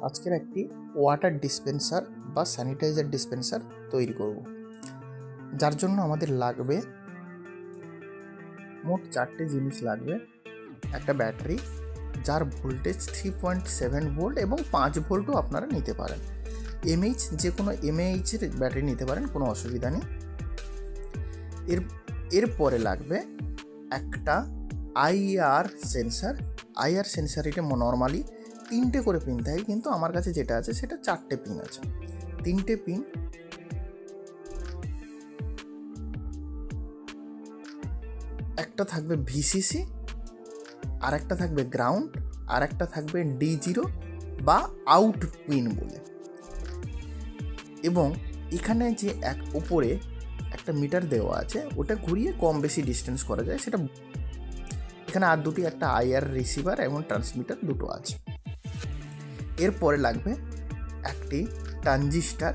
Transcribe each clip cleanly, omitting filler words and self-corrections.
আজকের একটি water dispenser বা স্যানিটাইজার ডিসপেন্সার তৈরি করব, যার জন্য আমাদের লাগবে মোট 4টে জিনিস লাগবে। একটা ব্যাটারি, যার ভোল্টেজ 3.7 ভোল্ট এবং 5 ভোল্টও আপনারা নিতে পারেন। এমএইচ, যে কোনো এমএইচের ব্যাটারি নিতে পারেন, কোনো অসুবিধা নেই। এরপরে লাগবে একটা আইআর সেন্সার। আইআর সেন্সার এটা নর্মালি 3টে করে পিন থাকে, কিন্তু আমার কাছে যেটা আছে সেটা 4টে পিন আছে। 3টে পিন, একটা থাকবে ভিসিসি, আর একটা থাকবে গ্রাউন্ড, আর একটা থাকবে D0 বা আউট পিন বলে। এবং এখানে যে উপরে একটা মিটার দেওয়া আছে, ওটা ঘুরিয়ে কম বেশি ডিস্টেন্স করা যায় সেটা। এখানে আর দুটি, একটা আইআর রিসিভার এবং ট্রান্সমিটার দুটো আছে। এরপরে লাগবে একটি ট্রানজিস্টার,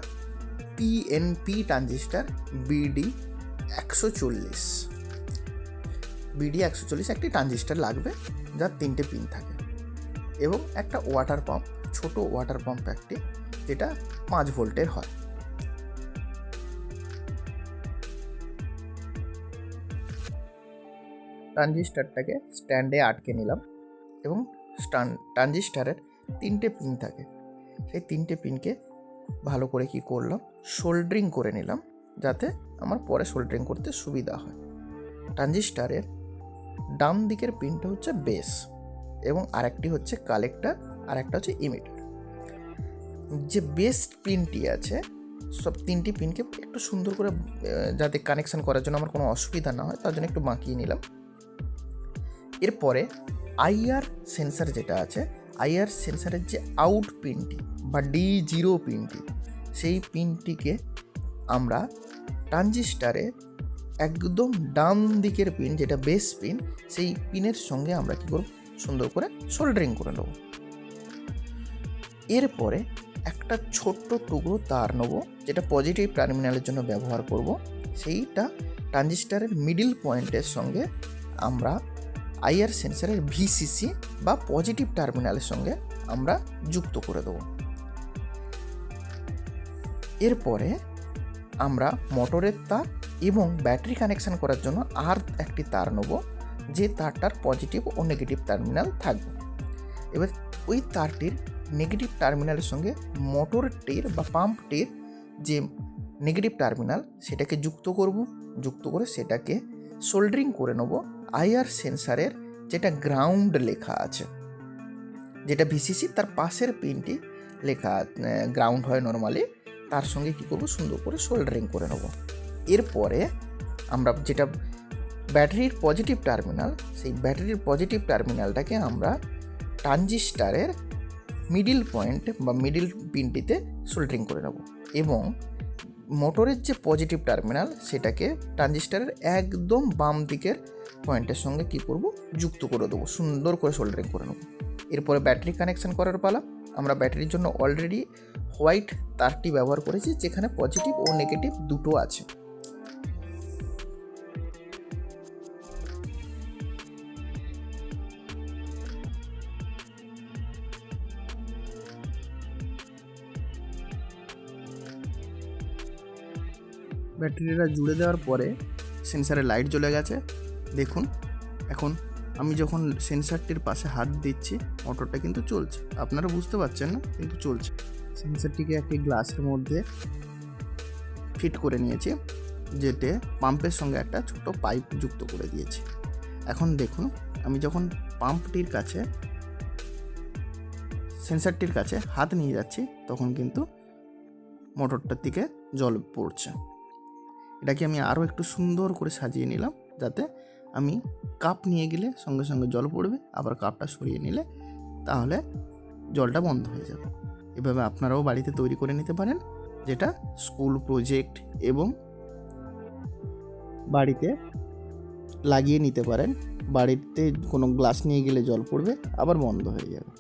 পিএনপি ট্রানজিস্টার BD140 একটি ট্রানজিস্টার লাগবে, যার 3টে পিন থাকে। এবং একটা ওয়াটার পাম্প, ছোট ওয়াটার পাম্প একটি, যেটা 5 ভোল্টের হয়। ট্রানজিস্টারটাকে স্ট্যান্ডে আটকে নিলাম এবং ট্রানজিস্টারের 3টে পিন থাকে। সেই 3টে পিনকে ভালো করে কি করলাম, সোল্ডারিং করে নিলাম, যাতে আমার পরে সোল্ডারিং করতে সুবিধা হয়। ট্রানজিস্টারের ডান দিকের পিনটা হচ্ছে বেস এবং আরেকটি হচ্ছে কালেক্টর, আর একটা হচ্ছে ইমিটার। যে বেস পিনটি আছে, সব 3টি পিনকে একটু সুন্দর করে, যাতে কানেকশান করার জন্য আমার কোনো অসুবিধা না হয়, তার জন্য একটু বাঁকিয়ে নিলাম। এরপরে আইআর সেন্সার যেটা আছে, আইআর সেন্সারের যে আউট পিনটি বা D0 পিনটি, সেই পিনটিকে আমরা ট্রানজিস্টারে একদম ডান দিকের পিন, যেটা বেস পিন, সেই পিনের সঙ্গে আমরা কী করব, সুন্দর করে সোল্ডারিং করে নেব। এরপরে একটা ছোট্ট টুকরো তার নেব, যেটা পজিটিভ টার্মিনালের জন্য ব্যবহার করব। সেইটা ট্রানজিস্টারের মিডিল পয়েন্টের সঙ্গে আমরা আইআর সেন্সারের ভিসিসি বা পজিটিভ টার্মিনালের সঙ্গে আমরা যুক্ত করে দেব। এরপরে আমরা মোটরের তার এবং ব্যাটারি কানেকশান করার জন্য আর একটি তার নেব, যে তারটার পজিটিভ ও নেগেটিভ টার্মিনাল থাকবে। এবার ওই তারটির নেগেটিভ টার্মিনালের সঙ্গে মোটরটির বা পাম্পটির যে নেগেটিভ টার্মিনাল, সেটাকে যুক্ত করব। যুক্ত করে সেটাকে সোল্ডারিং করে নেব আইআর সেন্সারের যেটা গ্রাউন্ড লেখা আছে, যেটা ভিসিসি, তার পাশের পিনটি লেখা গ্রাউন্ড হয় নর্মালি, তার সঙ্গে কী করব, সুন্দর করে সোল্ডারিং করে নেব। এরপরে আমরা যেটা ব্যাটারির পজিটিভ টার্মিনাল, সেই ব্যাটারির পজিটিভ টার্মিনালটাকে আমরা ট্রানজিস্টারের মিডিল পয়েন্ট বা মিডিল পিনটিতে সোল্ডারিং করে নেব। এবং মোটরের যে পজিটিভ টার্মিনাল, সেটাকে ট্রানজিস্টারের একদম বাম দিকের পয়েন্টের সঙ্গে কী করব, যুক্ত করে দেবো, সুন্দর করে সোল্ডারিং করে নেব। এরপরে ব্যাটারি কানেকশান করার পালা। আমরা ব্যাটারির জন্য অলরেডি হোয়াইট তারটি ব্যবহার করেছি, যেখানে পজিটিভ ও নেগেটিভ দুটো আছে। ব্যাটারিটা জুড়ে দেওয়ার পরে সেন্সারে লাইট জ্বলে গেছে। দেখুন, এখন আমি যখন সেন্সারটির পাশে হাত দিচ্ছি, মোটরটা কিন্তু চলছে। আপনারা বুঝতে পারছেন না, কিন্তু চলছে। সেন্সারটিকে একটি গ্লাসের মধ্যে ফিট করে নিয়েছি, যেতে পাম্পের সঙ্গে একটা ছোট পাইপ যুক্ত করে দিয়েছি। এখন দেখুন, আমি যখন পাম্পটির কাছে, সেন্সারটির কাছে হাত নিয়ে যাচ্ছি, তখন কিন্তু মোটরটার দিকে জল পড়ছে। এটাকে আমি আরও একটু সুন্দর করে সাজিয়ে নিলাম, যাতে আমি কাপ নিয়ে গেলে সঙ্গে সঙ্গে জল পড়বে, আবার কাপটা সরিয়ে নিলে তাহলে জলটা বন্ধ হয়ে যাবে। এভাবে আপনারাও বাড়িতে তৈরি করে নিতে পারেন, যেটা স্কুল প্রজেক্ট এবং বাড়িতে লাগিয়ে নিতে পারেন। বাড়িতে কোনো গ্লাস নিয়ে গেলে জল পড়বে, আবার বন্ধ হয়ে যাবে।